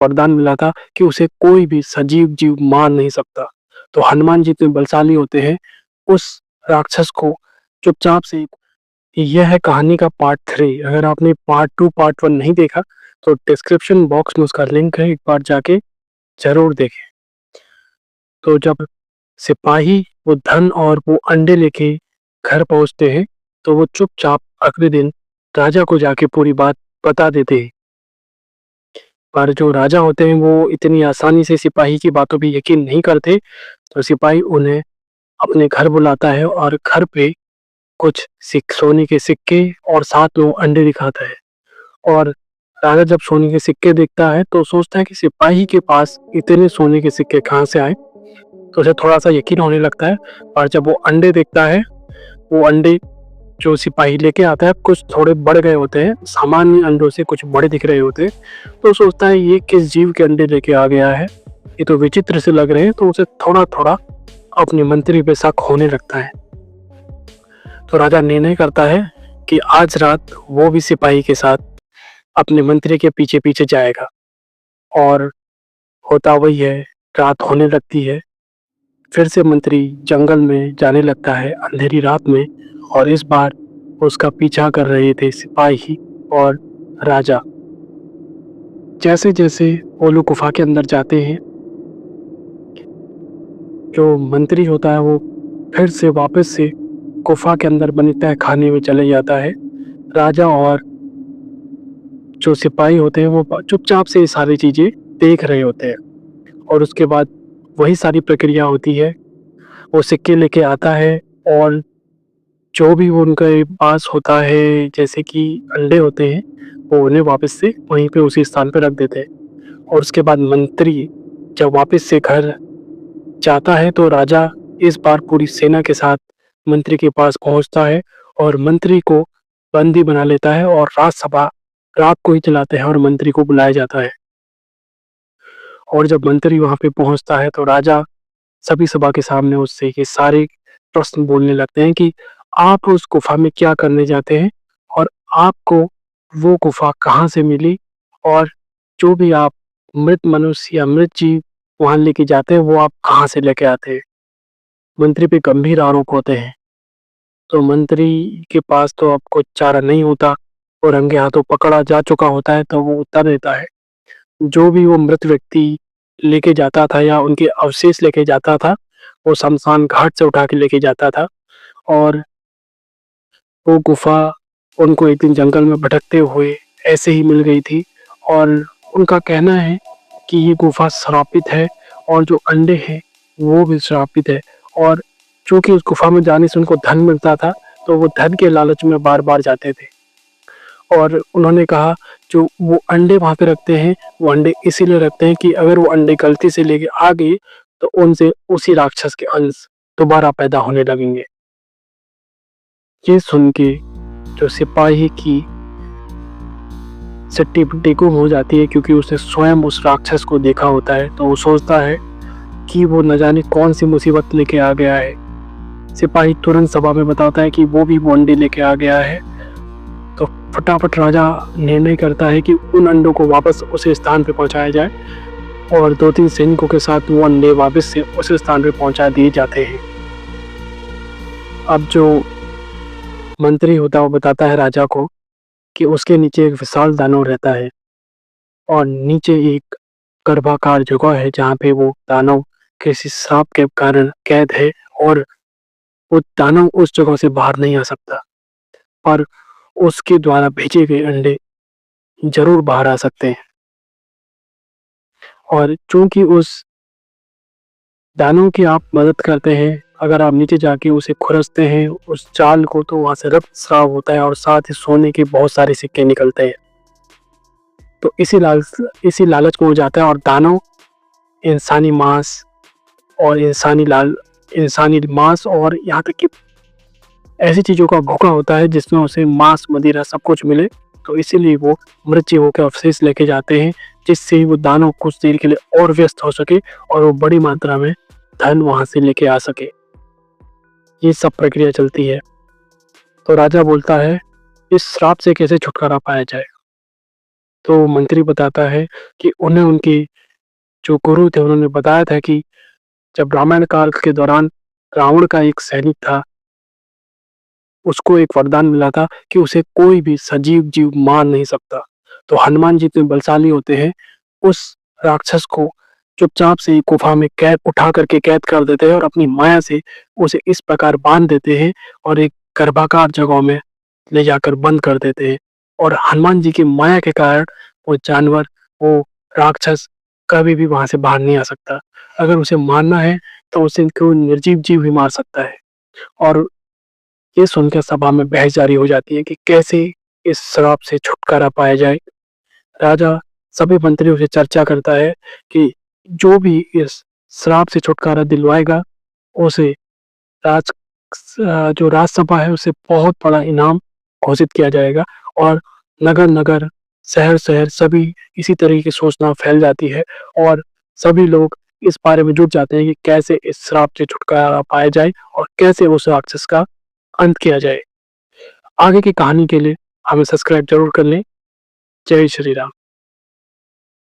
वरदान मिला था कि उसे कोई भी सजीव जीव मार नहीं सकता। तो हनुमान जी इतने बलशाली होते हैं, उस राक्षस को चुपचाप से यह है कहानी का पार्ट 3। अगर आपने पार्ट 2, पार्ट 1 नहीं देखा, तो डिस्क्रिप्शन बॉक्स में उसका लिंक है, एक बार जाके ज़रूर देखें। तो जब सिपाही वो धन और वो अंडे लेके घर पहुँचते हैं, तो वो चुपचाप अगले दिन राजा को जाके पूरी बात बता देते हैं। पर जो राजा होते हैं, वो इतनी आसानी से सिपाही की बातों पे यकीन नहीं करते, तो सिपाही उन्हें अपने घर बुलाता है और घर पे कुछ सोने के सिक्के और साथ में वो अंडे दिखाता है। और राजा जब सोने के सिक्के देखता है, तो सोचता है कि सिपाही के पास इतने सोने के सिक्के कहाँ से आए? तो उसे थोड़ा-सा यकीन होने लगता है। और जब वो अंडे देखता है, वो अंडे जो सिपाही लेके आता है, कुछ थोड़े बढ़ गए होते हैं, सामान्य अंडों से कुछ बड़े दिख रहे होते हैं। तो सोचता है ये किस जीव के अंडे लेके आ गया है? ये तो विचित्र से लग रहे हैं, तो उसे थोड़ा-थोड़ा अपने मंत्री पे शक होने लगता है। तो राजा निर्णय करता है कि आज रात वो भी सिपाही के साथ अपने मंत्री के पीछे-पीछे जाएगा। और होता वही है, रात होने लगती है। फिर से मंत्री जंगल में जाने लगता है अंधेरी रात में, और इस बार उसका पीछा कर रहे थे सिपाही और राजा। जैसे-जैसे वो लोग गुफा के अंदर जाते हैं, जो मंत्री होता है वो फिर से वापस से गुफा के अंदर बने तहखाने में चले जाता है। राजा और जो सिपाही होते हैं वो चुपचाप से ये सारी चीज़ें देख रहे होते हैं। और उसके बाद वही सारी प्रक्रिया होती है। वो सिक्के लेके आता है, और जो भी वो उनके पास होता है, जैसे कि अंडे होते हैं, वो उन्हें वापस से वहीं पे उसी स्थान पे रख देते हैं। और उसके बाद मंत्री जब वापस से घर जाता है, तो राजा इस बार पूरी सेना के साथ मंत्री के पास पहुंचता है और मंत्री को बंदी बना लेता है, और रात को ही चलाते हैं और मंत्री को बुलाया जाता है। और जब मंत्री वहां पे पहुंचता है, तो राजा सभी सभा के सामने उससे ये सारे प्रश्न बोलने लगते हैं कि आप उस गुफा में क्या करने जाते हैं, और आपको वो गुफा कहाँ से मिली, और जो भी आप मृत मनुष्य या मृत जीव वहां लेके जाते हैं, वो आप कहाँ से लेके आते हैं। मंत्री पे गंभीर आरोप होते हैं। तो मंत्री के पास तो अब कुछ चारा नहीं होता, और रंगे हाथों पकड़ा जा चुका होता है, तो वो उत्तर देता है। जो भी वो मृत व्यक्ति लेके जाता था या उनके अवशेष लेके जाता था, वो शमशान घाट से उठा के लेके जाता था। और वो गुफा उनको एक दिन जंगल में भटकते हुए ऐसे ही मिल गई थी। और उनका कहना है कि ये गुफा श्रापित है, और जो अंडे हैं वो भी श्रापित है। और चूंकि उस गुफा में जाने से उनको धन मिलता था, तो वो धन के लालच में बार-बार जाते थे। और उन्होंने कहा जो वो अंडे वहाँ पे रखते हैं, वो अंडे इसीलिए रखते हैं कि अगर वो अंडे गलती से लेके आ गए, तो उनसे उसी राक्षस के अंश दोबारा पैदा होने लगेंगे। ये सुन के जो सिपाही की सिट्टी-पिट्टी गुम हो जाती है, क्योंकि उसने स्वयं उस राक्षस को देखा होता है। तो वो सोचता है कि वो न जाने कौन सी मुसीबत लेके आ गया है। सिपाही तुरंत सभा में बताता है कि वो भी वो अंडे लेके आ गया है। तो फटाफट राजा निर्णय करता है कि उन अंडों को वापस उस स्थान पे पहुंचाया जाए, और 2-3 सैनिकों के साथ वो अंडे वापस से उस स्थान पे पहुंचा दिए जाते हैं। अब जो मंत्री होता है वो बताता है राजा को कि उसके नीचे एक विशाल दानव रहता है, और नीचे एक गर्भाकार जगह है जहाँ पे वो दानव किसी श्राप के कारण कैद है, और वो दानव उस जगह से बाहर नहीं आ सकता। पर उसके द्वारा भेजे गए अंडे जरूर बाहर आ सकते हैं। और चूंकि उस दानव की आप मदद करते हैं, अगर आप नीचे जाके उसे खुरसते हैं उस चाल को, तो वहां से रक्तस्राव होता है, और साथ ही सोने के बहुत सारे सिक्के निकलते हैं। तो इसी लालच में हो जाता है, और दानव इंसानी मांस और इंसानी मांस और यहाँ तक कि ऐसी चीजों का भूखा होता है जिसमें उसे मांस मदिरा सब कुछ मिले। तो इसीलिए वो मृत जीवों के अवशेष लेके जाते हैं, जिससे वो दानव कुछ देर के लिए और व्यस्त हो सके, और वो बड़ी मात्रा में धन वहां से लेके आ सके। ये सब प्रक्रिया चलती है। तो राजा बोलता है इस श्राप से कैसे छुटकारा पाया जाए। तो मंत्री बताता है कि उन्हें उनके जो गुरु थे उन्होंने बताया था कि जब रामायण काल के दौरान रावण का एक सैनिक था, उसको एक वरदान मिला था कि उसे कोई भी सजीव जीव मार नहीं सकता। तो हनुमान जी इतने बलशाली होते हैं, उस राक्षस को चुपचाप से एक गुफा में कैद उठा करके कैद कर देते हैं और अपनी माया से उसे इस प्रकार बांध देते हैं और एक गर्भागार जगह में ले जाकर बंद कर देते हैं। और हनुमान जी की माया के कारण वो जानवर, वो राक्षस कभी भी वहां से बाहर नहीं आ सकता। अगर उसे मारना है तो उसे कोई निर्जीव जीव ही मार सकता है। और ये सुनकर सभा में बहस जारी हो जाती है कि कैसे इस श्राप से छुटकारा पाया जाए। राजा सभी मंत्रियों से चर्चा करता है कि जो भी इस श्राप से छुटकारा दिलवाएगा, उसे राज जो राजसभा है उसे बहुत बड़ा इनाम घोषित किया जाएगा। और नगर-नगर, शहर-शहर सभी इसी तरह की सूचना फैल जाती है और सभी लोग इस बारे में जुट जाते हैं कि कैसे इस श्राप से छुटकारा पाया जाए और कैसे उस राक्षस का अंत किया जाए। आगे की कहानी के लिए हमें सब्सक्राइब ज़रूर कर लें। जय श्री राम।